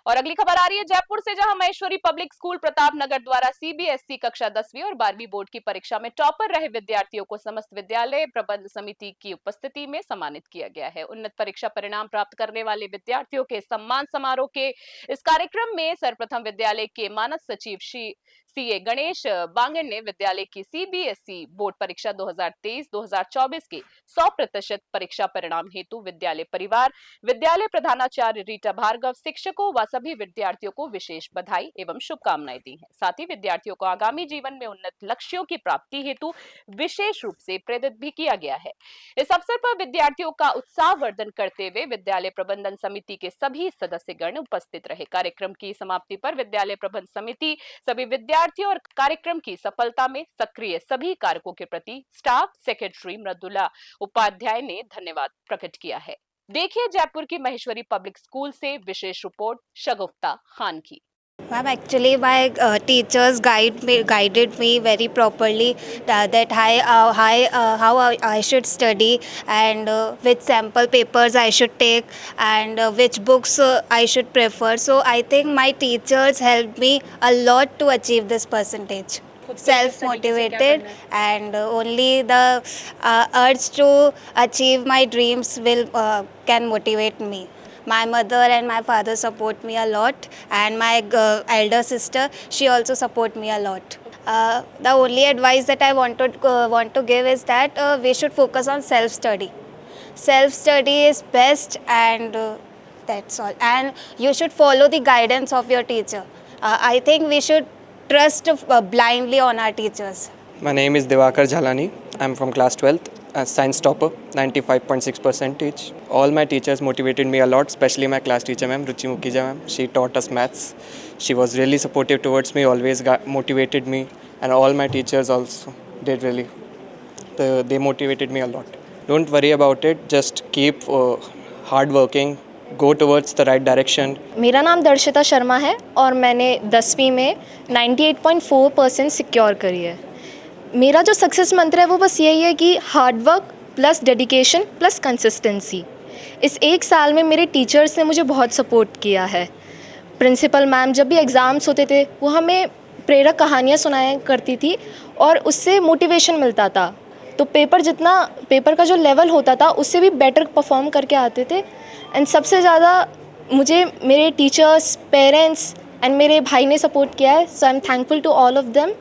और अगली खबर आ रही है जयपुर से, जहां महेश्वरी पब्लिक स्कूल प्रतापनगर द्वारा सीबीएसई कक्षा 10वीं और 12वीं बोर्ड की परीक्षा में टॉपर रहे विद्यार्थियों को समस्त विद्यालय प्रबंध समिति की उपस्थिति में सम्मानित किया गया है। उन्नत परीक्षा परिणाम प्राप्त करने वाले विद्यार्थियों के सम्मान समारोह के इस कार्यक्रम में सर्वप्रथम विद्यालय के मानद सचिव सीए गणेश बांगड़ ने विद्यालय की सीबीएसई बोर्ड परीक्षा 2023-2024 के 100% परीक्षा परिणाम हेतु विद्यालय परिवार, विद्यालय प्रधानाचार्य रीटा भार्गव, शिक्षकों व सभी विद्यार्थियों को विशेष बधाई एवं शुभकामनाएं दी हैं। साथ ही विद्यार्थियों को आगामी जीवन में उन्नत लक्ष्यों की प्राप्ति हेतु विशेष रूप से प्रेरित भी किया गया है। इस अवसर पर विद्यार्थियों का उत्साहवर्धन करते हुए विद्यालय प्रबंधन समिति के सभी सदस्यगण उपस्थित रहे। कार्यक्रम की समाप्ति पर विद्यालय प्रबंधन समिति सभी विद्यार्थियों और कार्यक्रम की सफलता में सक्रिय सभी कारकों के प्रति स्टाफ सेक्रेटरी मृदुला उपाध्याय ने धन्यवाद प्रकट किया है। देखिए जयपुर की महेश्वरी पब्लिक स्कूल से विशेष रिपोर्ट शगुफ्ता खान की। Ma'am, actually my teachers guided me very properly that how I should study and which sample papers I should take and which books I should prefer. So I think my teachers helped me a lot to achieve this percentage. Self-motivated and only the urge to achieve my dreams can motivate me. My mother and my father support me a lot, and my elder sister, she also support me a lot. The only advice that I want to give is that we should focus on self-study. Self-study is best, and that's all. And you should follow the guidance of your teacher. I think we should trust blindly on our teachers. My name is Devakar Jhalani. I'm from class 12th. Science topper, 95.6 percentage. All my teachers motivated me a lot, especially my class teacher ma'am, Ruchi Mukhija ma'am. She taught us maths. She was really supportive towards me, always motivated me, and all my teachers also did really. They motivated me a lot. Don't worry about it, just keep hard working, go towards the right direction. मेरा नाम दर्शिता शर्मा है और मैंने 10वीं में 98.4% secure करी है। मेरा जो सक्सेस मंत्र है वो बस यही है कि hard work plus dedication plus consistency. इस एक साल में मेरे टीचर्स ने मुझे बहुत सपोर्ट किया है। प्रिंसिपल मैम जब भी एग्ज़ाम्स होते थे वो हमें प्रेरक कहानियाँ सुनाया करती थी और उससे मोटिवेशन मिलता था। तो पेपर का जो लेवल होता था उससे भी बेटर परफॉर्म करके आते थे। एंड सबसे ज़्यादा मुझे मेरे टीचर्स, पेरेंट्स एंड मेरे भाई ने सपोर्ट किया है। So I am thankful to all of them.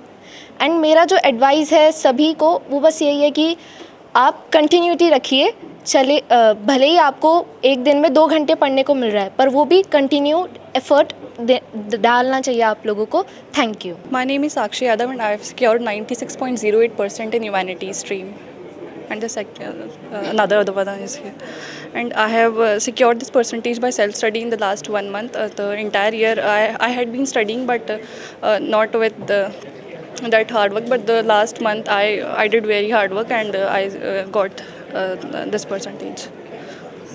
And मेरा जो एडवाइस है सभी को वो बस यही है कि आप कंटिन्यूटी रखिए। भले ही आपको एक दिन में 2 घंटे पढ़ने को मिल रहा है पर वो भी कंटिन्यू एफर्ट डालना चाहिए आप लोगों को। Thank you. My name is Sakshi Yadav and I have secured 96.08% in humanities stream. And another Adavada is here. And I have secured this percentage by self-study in the last 1 month. The entire year I had been studying but not with that hard work. But the last month I did very hard work and I got this percentage.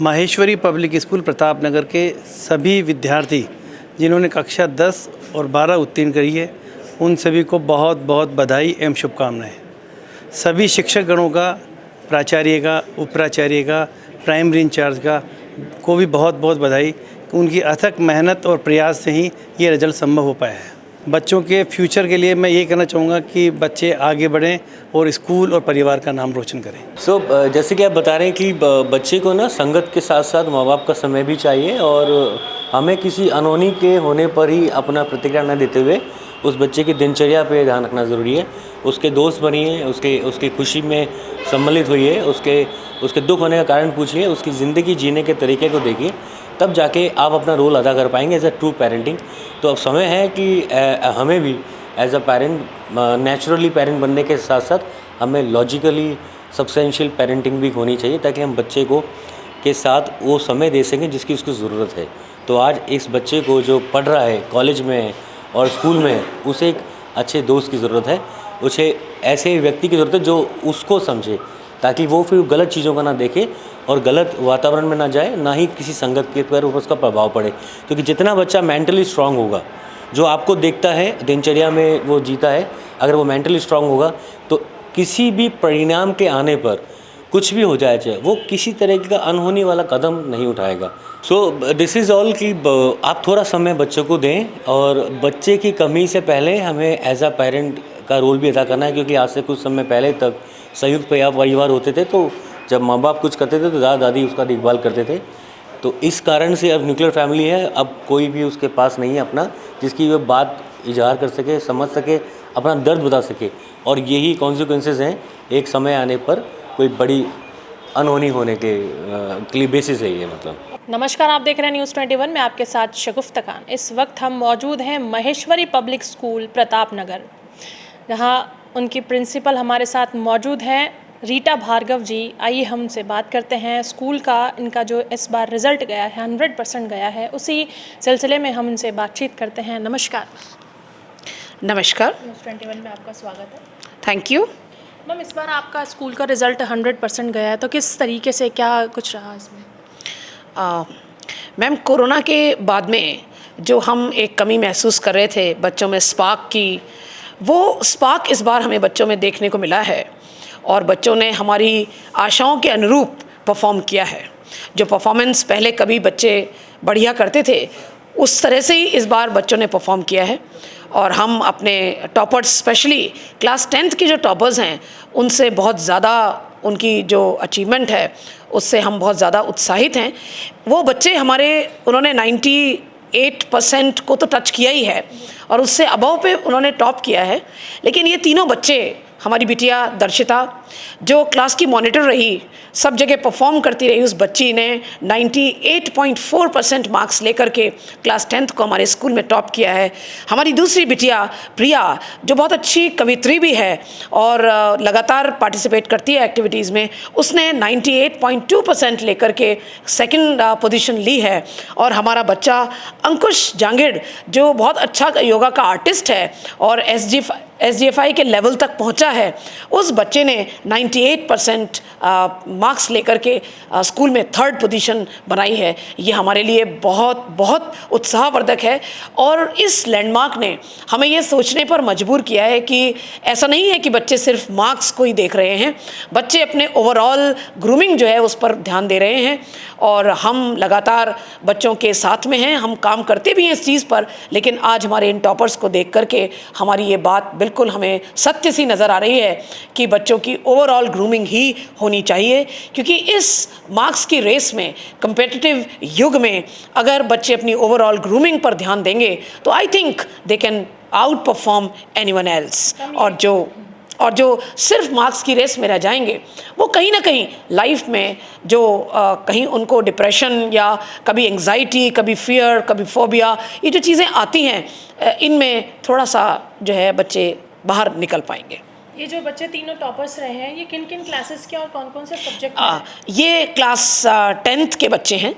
Maheshwari public school Pratapnagar के सभी विद्यार्थी जिन्होंने कक्षा 10 और 12 उत्तीर्ण करी है उन सभी को बहुत बहुत बधाई एवं शुभकामनाएं। सभी शिक्षकगणों का, प्राचार्य का, उपप्राचार्य का, प्राइमरी इंचार्ज का को भी बहुत बहुत बधाई। उनकी अथक मेहनत और प्रयास से ही ये रिजल्ट संभव हो पाया है। बच्चों के फ्यूचर के लिए मैं ये कहना चाहूँगा कि बच्चे आगे बढ़ें और स्कूल और परिवार का नाम रोशन करें। जैसे कि आप बता रहे हैं कि बच्चे को ना संगत के साथ साथ माँ बाप का समय भी चाहिए और हमें किसी अनहोनी के होने पर ही अपना प्रतिक्रिया न देते हुए उस बच्चे की दिनचर्या पे ध्यान रखना ज़रूरी है। उसके दोस्त बनिए, उसकी खुशी में सम्मिलित होइए, उसके दुख होने का कारण पूछिए, उसकी ज़िंदगी जीने के तरीके को देखिए, तब जाके आप अपना रोल अदा कर पाएंगे एज अ ट्रू पेरेंटिंग। तो अब समय है कि हमें भी as a parent, naturally parent बनने के साथ साथ हमें लॉजिकली सब्सटेंशियल पेरेंटिंग भी होनी चाहिए ताकि हम बच्चे को के साथ वो समय दे सकें जिसकी उसको ज़रूरत है। तो आज इस बच्चे को जो पढ़ रहा है कॉलेज में और स्कूल में, उसे एक अच्छे दोस्त की ज़रूरत है, उसे ऐसे व्यक्ति की ज़रूरत है जो उसको समझे ताकि वो फिर गलत चीज़ों का ना देखे और गलत वातावरण में ना जाए, ना ही किसी संगत के पर उसका प्रभाव पड़े। क्योंकि जितना बच्चा मेंटली स्ट्रांग होगा, जो आपको देखता है दिनचर्या में वो जीता है, अगर वो मेंटली स्ट्रांग होगा तो किसी भी परिणाम के आने पर कुछ भी हो जाए चाहे, वो किसी तरह का अनहोनी वाला कदम नहीं उठाएगा। सो दिस इज़ ऑल कि आप थोड़ा समय बच्चों को दें, और बच्चे की कमी से पहले हमें एज अ पेरेंट का रोल भी अदा करना है, क्योंकि आज से कुछ समय पहले तक संयुक्त परिवार होते थे, तो जब माँ बाप कुछ करते थे तो दादा दादी उसका देखभाल करते थे। तो इस कारण से अब न्यूक्लियर फैमिली है, अब कोई भी उसके पास नहीं है अपना जिसकी वो बात इजहार कर सके, समझ सके, अपना दर्द बता सके, और यही कॉन्सिक्वेंसेस हैं एक समय आने पर कोई बड़ी अनहोनी होने के लिए बेसिस है ये। मतलब नमस्कार, आप देख रहे हैं न्यूज़ 21 में आपके साथ शगुफ्ता खान। इस वक्त हम मौजूद हैं महेश्वरी पब्लिक स्कूल प्रताप नगर, जहाँ उनकी प्रिंसिपल हमारे साथ मौजूद हैं रीटा भार्गव जी। आइए हम से बात करते हैं स्कूल का, इनका जो इस बार रिज़ल्ट गया है 100% गया है, उसी सिलसिले में हम इनसे बातचीत करते हैं। नमस्कार नमस्कार, न्यूज़ 21 में आपका स्वागत है। Thank you. मैम, इस बार आपका स्कूल का रिज़ल्ट 100% गया है, तो किस तरीके से क्या कुछ रहा इसमें? मैम, कोरोना के बाद में जो हम एक कमी महसूस कर रहे थे बच्चों में स्पार्क की, वो स्पार्क इस बार हमें बच्चों में देखने को मिला है, और बच्चों ने हमारी आशाओं के अनुरूप परफॉर्म किया है। जो परफॉर्मेंस पहले कभी बच्चे बढ़िया करते थे, उस तरह से ही इस बार बच्चों ने परफॉर्म किया है। और हम अपने टॉपर्स, स्पेशली क्लास 10th की जो टॉपर्स हैं, उनसे बहुत ज़्यादा, उनकी जो अचीवमेंट है उससे हम बहुत ज़्यादा उत्साहित हैं। वो बच्चे हमारे, उन्होंने 98% को तो टच किया ही है, और उससे अबव पे उन्होंने टॉप किया है। लेकिन ये तीनों बच्चे, हमारी बिटिया दर्शिता जो क्लास की मॉनिटर रही, सब जगह परफॉर्म करती रही, उस बच्ची ने 98.4% मार्क्स लेकर के क्लास 10th को हमारे स्कूल में टॉप किया है। हमारी दूसरी बिटिया प्रिया, जो बहुत अच्छी कवित्री भी है और लगातार पार्टिसिपेट करती है एक्टिविटीज़ में, उसने 98.2% लेकर के सेकंड पोजीशन ली है। और हमारा बच्चा अंकुश जांगिड़, जो बहुत अच्छा योगा का आर्टिस्ट है और SGFI के लेवल तक पहुंचा है, उस बच्चे ने 98% मार्क्स लेकर के स्कूल में थर्ड पोजीशन बनाई है। ये हमारे लिए बहुत बहुत उत्साहवर्धक है, और इस लैंडमार्क ने हमें ये सोचने पर मजबूर किया है कि ऐसा नहीं है कि बच्चे सिर्फ मार्क्स को ही देख रहे हैं, बच्चे अपने ओवरऑल ग्रूमिंग जो है उस पर ध्यान दे रहे हैं। और हम लगातार बच्चों के साथ में हैं, हम काम करते भी हैं इस चीज़ पर, लेकिन आज हमारे इन टॉपर्स को देख करके हमारी ये बात बिल्कुल हमें सत्य सी नज़र आ रही है कि बच्चों की ओवरऑल ग्रूमिंग ही होनी चाहिए। क्योंकि इस मार्क्स की रेस में, कम्पिटिटिव युग में, अगर बच्चे अपनी ओवरऑल ग्रूमिंग पर ध्यान देंगे तो I think they can out perform anyone else. और जो सिर्फ मार्क्स की रेस में रह जाएंगे, वो कहीं ना कहीं लाइफ में जो कहीं उनको डिप्रेशन या कभी एंग्जाइटी, कभी फियर, कभी फोबिया, ये जो चीज़ें आती हैं, इनमें थोड़ा सा जो है बच्चे बाहर निकल पाएंगे। ये जो बच्चे तीनों टॉपर्स रहे हैं, ये किन किन क्लासेस के और कौन कौन से सब्जेक्ट? ये क्लास 10th के बच्चे हैं।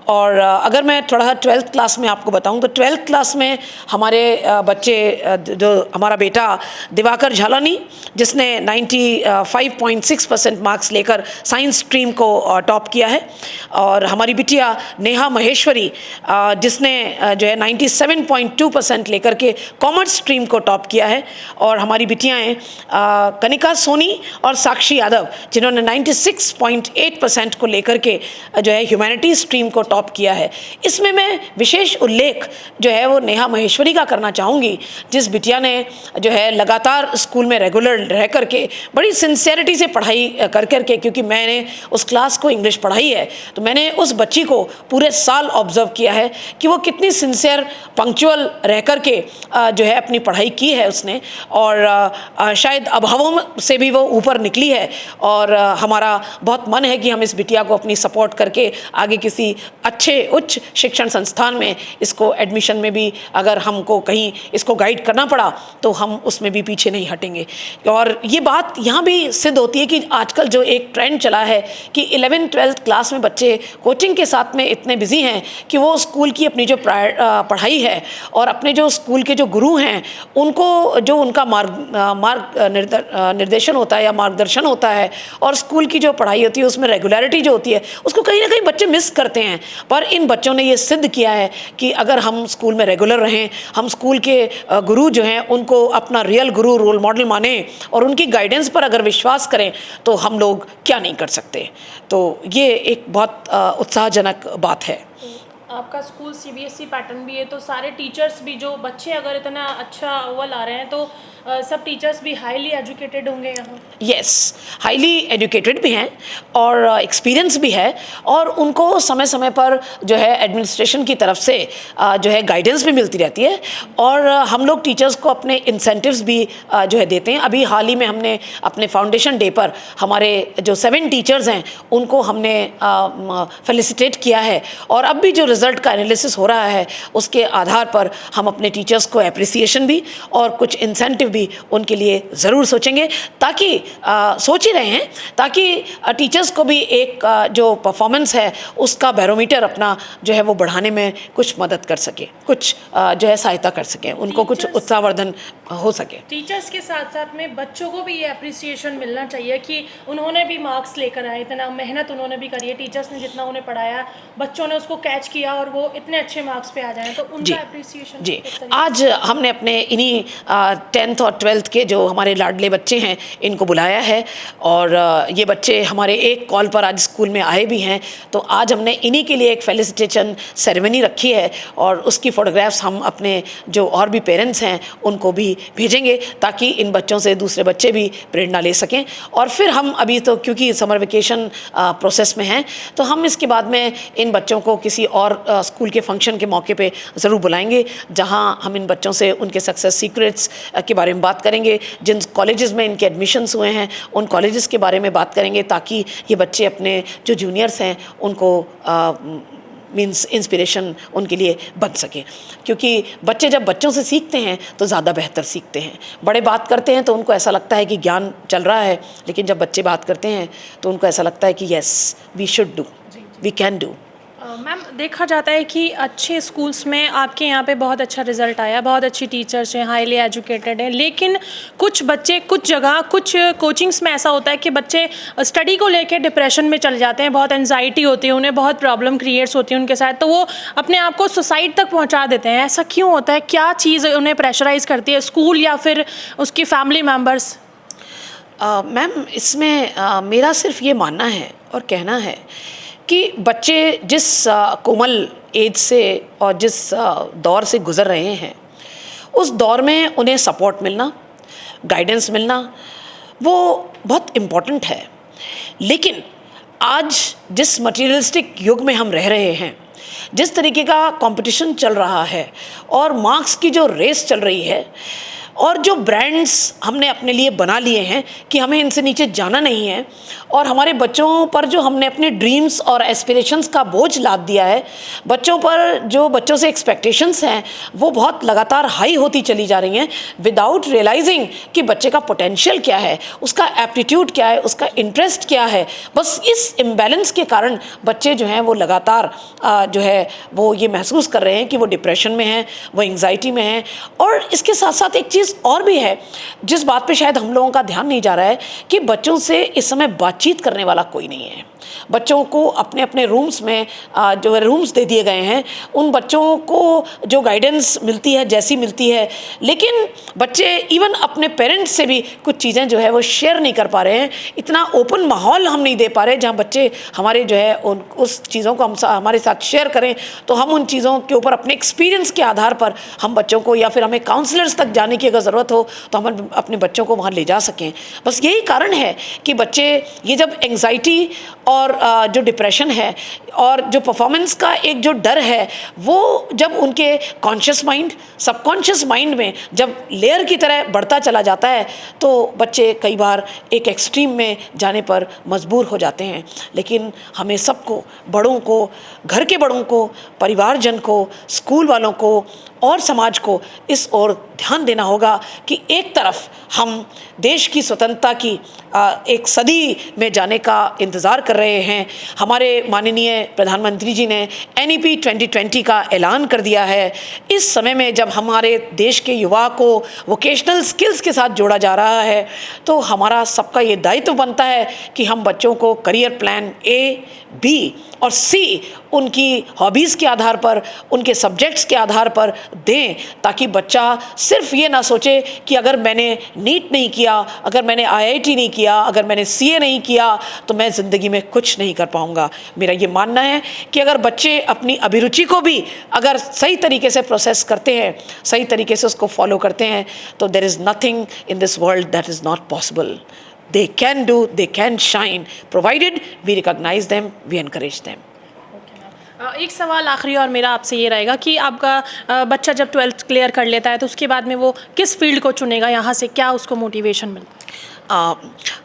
और अगर मैं थोड़ा 12th क्लास में आपको बताऊं तो 12th क्लास में हमारे बच्चे, जो हमारा बेटा दिवाकर झालानी, जिसने 95.6% मार्क्स लेकर साइंस स्ट्रीम को टॉप किया है, और हमारी बिटिया नेहा महेश्वरी, जिसने जो है 97.2% लेकर के कॉमर्स स्ट्रीम को टॉप किया है, और हमारी बिटियाएँ कनिका सोनी और साक्षी यादव, जिन्होंने 96.8% को लेकर के जो है ह्यूमैनिटीज स्ट्रीम को टॉप किया है। इसमें मैं विशेष उल्लेख जो है वो नेहा महेश्वरी का करना चाहूँगी, जिस बिटिया ने जो है लगातार स्कूल में रेगुलर रह करके बड़ी सिंसियरिटी से पढ़ाई कर करके, क्योंकि मैंने उस क्लास को इंग्लिश पढ़ाई है, तो मैंने उस बच्ची को पूरे साल ऑब्जर्व किया है कि वो कितनी सिंसियर, पंक्चुअल रह करके जो है अपनी पढ़ाई की है उसने, और शायद अभावों से भी वो ऊपर निकली है। और हमारा बहुत मन है कि हम इस बिटिया को अपनी सपोर्ट करके आगे किसी अच्छे उच्च शिक्षण संस्थान में इसको एडमिशन में भी, अगर हमको कहीं इसको गाइड करना पड़ा तो हम उसमें भी पीछे नहीं हटेंगे। और ये बात यहाँ भी सिद्ध होती है कि आजकल जो एक ट्रेंड चला है कि 11th-12th क्लास में बच्चे कोचिंग के साथ में इतने बिजी हैं कि वो स्कूल की अपनी जो पढ़ाई है और अपने जो स्कूल के जो गुरु हैं, उनको जो उनका निर्देशन होता है या मार्गदर्शन होता है, और स्कूल की जो पढ़ाई होती है उसमें रेगुलरिटी जो होती है, उसको कहीं ना कहीं बच्चे मिस करते हैं। पर इन बच्चों ने ये सिद्ध किया है कि अगर हम स्कूल में रेगुलर रहें, हम स्कूल के गुरु जो हैं उनको अपना रियल गुरु रोल मॉडल माने और उनकी गाइडेंस पर अगर विश्वास करें तो हम लोग क्या नहीं कर सकते। तो ये एक बहुत उत्साहजनक बात है। आपका स्कूल सीबीएसई पैटर्न भी है, तो सारे टीचर्स भी, जो बच्चे अगर इतना अच्छा अव्वल आ रहे हैं तो सब टीचर्स भी हाईली एजुकेटेड होंगे यहाँ? यस, हाईली एजुकेटेड भी हैं और एक्सपीरियंस भी है, और उनको समय समय पर जो है एडमिनिस्ट्रेशन की तरफ से जो है गाइडेंस भी मिलती रहती है, और हम लोग टीचर्स को अपने इंसेंटिव्स भी जो है देते हैं। अभी हाल ही में हमने अपने फाउंडेशन डे पर हमारे जो 7 टीचर्स हैं उनको हमने फेलिसिटेट किया है, और अब भी जो रिज़ल्ट का एनालिसिस हो रहा है उसके आधार पर हम अपने टीचर्स को एप्रिसिएशन भी और कुछ इंसेंटिव भी उनके लिए ज़रूर सोचेंगे, ताकि सोच ही रहे हैं ताकि टीचर्स को भी एक जो परफॉर्मेंस है उसका बैरोमीटर अपना जो है वो बढ़ाने में कुछ मदद कर सके, कुछ जो है सहायता कर सके, उनको कुछ उत्साहवर्धन हो सके। टीचर्स के साथ साथ में बच्चों को भी ये अप्रिसिएशन मिलना चाहिए कि उन्होंने भी मार्क्स लेकर आए, इतना मेहनत उन्होंने भी करी है, टीचर्स ने जितना उन्हें पढ़ाया बच्चों ने उसको कैच किया और वो इतने अच्छे मार्क्स पे आ जाएं, तो उनका अप्रिसिएशन जी। आज हमने अपने इन्हीं 10th और 12th के जो हमारे लाडले बच्चे हैं इनको बुलाया है, और ये बच्चे हमारे एक कॉल पर आज स्कूल में आए भी हैं, तो आज हमने इन्हीं के लिए एक फेलिसिटेशन सेरेमनी रखी है, और उसकी फ़ोटोग्राफ्स हम अपने जो और भी पेरेंट्स हैं उनको भी भेजेंगे ताकि इन बच्चों से दूसरे बच्चे भी प्रेरणा ले सकें। और फिर हम अभी तो क्योंकि समर वेकेशन प्रोसेस में हैं, तो हम इसके बाद में इन बच्चों को किसी और स्कूल के फंक्शन के मौके पे ज़रूर बुलाएंगे, जहां हम इन बच्चों से उनके सक्सेस सीक्रेट्स के बारे में बात करेंगे, जिन कॉलेजेस में इनके एडमिशन्स हुए हैं उन कॉलेजेस के बारे में बात करेंगे, ताकि ये बच्चे अपने जो जूनियर्स हैं उनको मीन्स इंस्पिरेशन उनके लिए बन सके। क्योंकि बच्चे जब बच्चों से सीखते हैं तो ज़्यादा बेहतर सीखते हैं। बड़े बात करते हैं तो उनको ऐसा लगता है कि ज्ञान चल रहा है, लेकिन जब बच्चे बात करते हैं तो उनको ऐसा लगता है कि yes we should do, we can do. Ma'am, देखा जाता है कि अच्छे स्कूल्स में आपके यहाँ पे बहुत अच्छा रिजल्ट आया, बहुत अच्छी टीचर्स हैं, हाईली एजुकेटेड हैं, लेकिन कुछ बच्चे कुछ जगह कुछ कोचिंग्स में ऐसा होता है कि बच्चे स्टडी को लेके डिप्रेशन में चले जाते हैं, बहुत एंजाइटी होती है उन्हें, बहुत प्रॉब्लम क्रिएट्स होती है उनके साथ, तो वो अपने आप को सुसाइड तक पहुँचा देते हैं। ऐसा क्यों होता है? क्या चीज़ उन्हें प्रेशराइज़ करती है, स्कूल या फिर उसकी फैमिली मेम्बर्स? मैम, इसमें मेरा सिर्फ ये मानना है और कहना है कि बच्चे जिस कोमल एज से और जिस दौर से गुज़र रहे हैं उस दौर में उन्हें सपोर्ट मिलना, गाइडेंस मिलना वो बहुत इम्पॉर्टेंट है। लेकिन आज जिस मटीरियलिस्टिक युग में हम रह रहे हैं, जिस तरीके का कंपटीशन चल रहा है और मार्क्स की जो रेस चल रही है, और जो ब्रांड्स हमने अपने लिए बना लिए हैं कि हमें इनसे नीचे जाना नहीं है, और हमारे बच्चों पर जो हमने अपने ड्रीम्स और एस्पिरेशंस का बोझ लाद दिया है, बच्चों पर जो बच्चों से एक्सपेक्टेशंस हैं वो बहुत लगातार हाई होती चली जा रही हैं, विदाउट रियलाइजिंग कि बच्चे का पोटेंशियल क्या है, उसका एप्टीट्यूड क्या है, उसका इंटरेस्ट क्या है। बस इस इम्बैलेंस के कारण बच्चे जो हैं वो लगातार जो है वो ये महसूस कर रहे हैं कि वो डिप्रेशन में हैं, वो एंग्जाइटी में हैं। और इसके साथ साथ एक चीज़ और भी है जिस बात पे शायद हम लोगों का ध्यान नहीं जा रहा है कि बच्चों से इस समय बातचीत करने वाला कोई नहीं है। बच्चों को अपने अपने रूम्स में जो रूम्स दे दिए गए हैं, उन बच्चों को जो गाइडेंस मिलती है जैसी मिलती है, लेकिन बच्चे इवन अपने पेरेंट्स से भी कुछ चीज़ें जो है वो शेयर नहीं कर पा रहे हैं। इतना ओपन माहौल हम नहीं दे पा रहे जहाँ बच्चे हमारे जो है उस चीज़ों को हमारे साथ शेयर करें, तो हम उन चीज़ों के ऊपर अपने एक्सपीरियंस के आधार पर हम बच्चों को, या फिर हमें काउंसलर्स तक जाने की अगर ज़रूरत हो तो हम अपने बच्चों को वहाँ ले जा सकें। बस यही कारण है कि बच्चे ये जब एंग्जाइटी और जो डिप्रेशन है और जो परफॉर्मेंस का एक जो डर है, वो जब उनके कॉन्शियस माइंड सबकॉन्शियस माइंड में जब लेयर की तरह बढ़ता चला जाता है तो बच्चे कई बार एक एक्सट्रीम में जाने पर मजबूर हो जाते हैं। लेकिन हमें सबको, बड़ों को, घर के बड़ों को, परिवारजन को, स्कूल वालों को और समाज को इस ओर ध्यान देना होगा कि एक तरफ हम देश की स्वतंत्रता की एक सदी में जाने का इंतज़ार कर रहे हैं। हमारे माननीय प्रधानमंत्री जी ने NEP 2020 का ऐलान कर दिया है। इस समय में जब हमारे देश के युवा को वोकेशनल स्किल्स के साथ जोड़ा जा रहा है, तो हमारा सबका ये दायित्व बनता है कि हम बच्चों को करियर प्लान A, B और C उनकी हॉबीज़ के आधार पर, उनके सब्जेक्ट्स के आधार पर दें, ताकि बच्चा सिर्फ ये ना सोचे कि अगर मैंने नीट नहीं किया, अगर मैंने IIT नहीं किया, अगर मैंने CA नहीं किया तो मैं ज़िंदगी में कुछ नहीं कर पाऊँगा। मेरा ये मानना है कि अगर बच्चे अपनी अभिरुचि को भी अगर सही तरीके से प्रोसेस करते हैं, सही तरीके से उसको फॉलो करते हैं, तो there is nothing in this world that is not possible. They can do, they can shine, provided we recognize them, we encourage them. एक सवाल आखिरी और मेरा आपसे ये रहेगा कि आपका बच्चा जब 12th क्लियर कर लेता है तो उसके बाद में वो किस फील्ड को चुनेगा, यहाँ से क्या उसको मोटिवेशन मिलता है?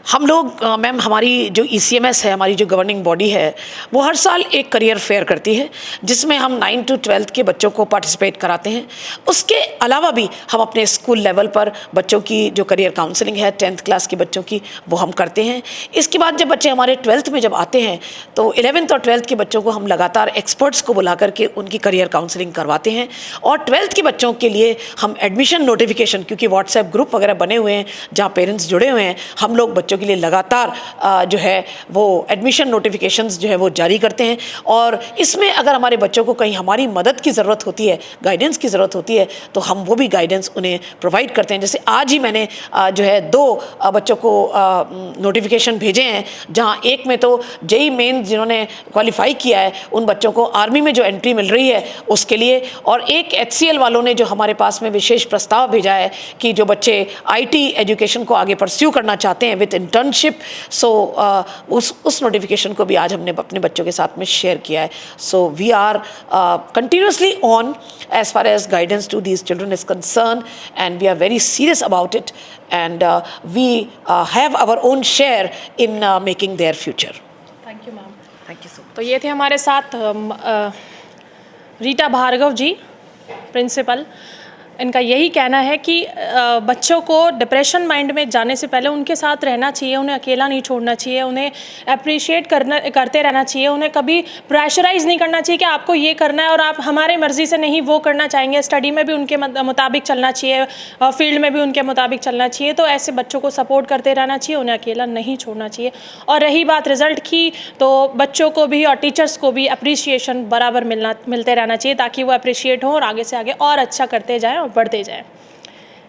हम लोग मैम, हमारी जो ECMS है, हमारी जो गवर्निंग बॉडी है, वो हर साल एक करियर फेयर करती है जिसमें हम 9 to 12 के बच्चों को पार्टिसिपेट कराते हैं। उसके अलावा भी हम अपने स्कूल लेवल पर बच्चों की जो करियर काउंसलिंग है 10th क्लास के बच्चों की, वो हम करते हैं। इसके बाद जब बच्चे हमारे 12th में जब आते हैं तो 11th और 12th के बच्चों को हम लगातार एक्सपर्ट्स को बुला करके उनकी करियर काउंसलिंग करवाते हैं। और 12th के बच्चों के लिए हम एडमिशन नोटिफिकेशन, क्योंकि व्हाट्सएप ग्रुप वगैरह बने हुए हैं जहाँ पेरेंट्स जुड़े हुए हैं, हम लोग बच्चों के लिए लगातार जो है वो एडमिशन नोटिफिकेशंस जो है वो जारी करते हैं। और इसमें अगर हमारे बच्चों को कहीं हमारी मदद की ज़रूरत होती है, गाइडेंस की ज़रूरत होती है, तो हम वो भी गाइडेंस उन्हें प्रोवाइड करते हैं। जैसे आज ही मैंने जो है 2 बच्चों को नोटिफिकेशन भेजे हैं, जहाँ एक में तो JEE मेन जिन्होंने क्वालिफाई किया है उन बच्चों को आर्मी में जो एंट्री मिल रही है उसके लिए, और एक HCL वालों ने जो हमारे पास में विशेष प्रस्ताव भेजा है कि जो बच्चे IT एजुकेशन को आगे परस्यू करना चाहते हैं विद इंटर्नशिप, सो उस नोटिफिकेशन को भी आज हमने अपने बच्चों के साथ में शेयर किया है। So we are continuously on as far as guidance to these children is concerned, and we are very serious about it, and we have our own share in making their future. Thank you ma'am. Thank you so much. तो ये थे हमारे साथ रीटा भार्गव जी, principal. इनका यही कहना है कि बच्चों को डिप्रेशन माइंड में जाने से पहले उनके साथ रहना चाहिए, उन्हें अकेला नहीं छोड़ना चाहिए, उन्हें अप्रिशिएट करते रहना चाहिए, उन्हें कभी प्रेशराइज़ नहीं करना चाहिए कि आपको ये करना है और आप हमारे मर्ज़ी से नहीं वो करना चाहेंगे। स्टडी में भी उनके मुताबिक चलना चाहिए, फील्ड में भी उनके मुताबिक चलना चाहिए। तो ऐसे बच्चों को सपोर्ट करते रहना चाहिए, उन्हें अकेला नहीं छोड़ना चाहिए। और रही बात रिज़ल्ट की, तो बच्चों को भी और टीचर्स को भी अप्रिशिएशन बराबर मिलते रहना चाहिए, ताकि वो अप्रिशिएट हों और आगे से आगे और अच्छा करते जाएँ और बढ़ते जाएं।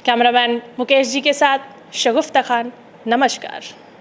कैमरामैन मुकेश जी के साथ शगुफ्ता खान, नमस्कार।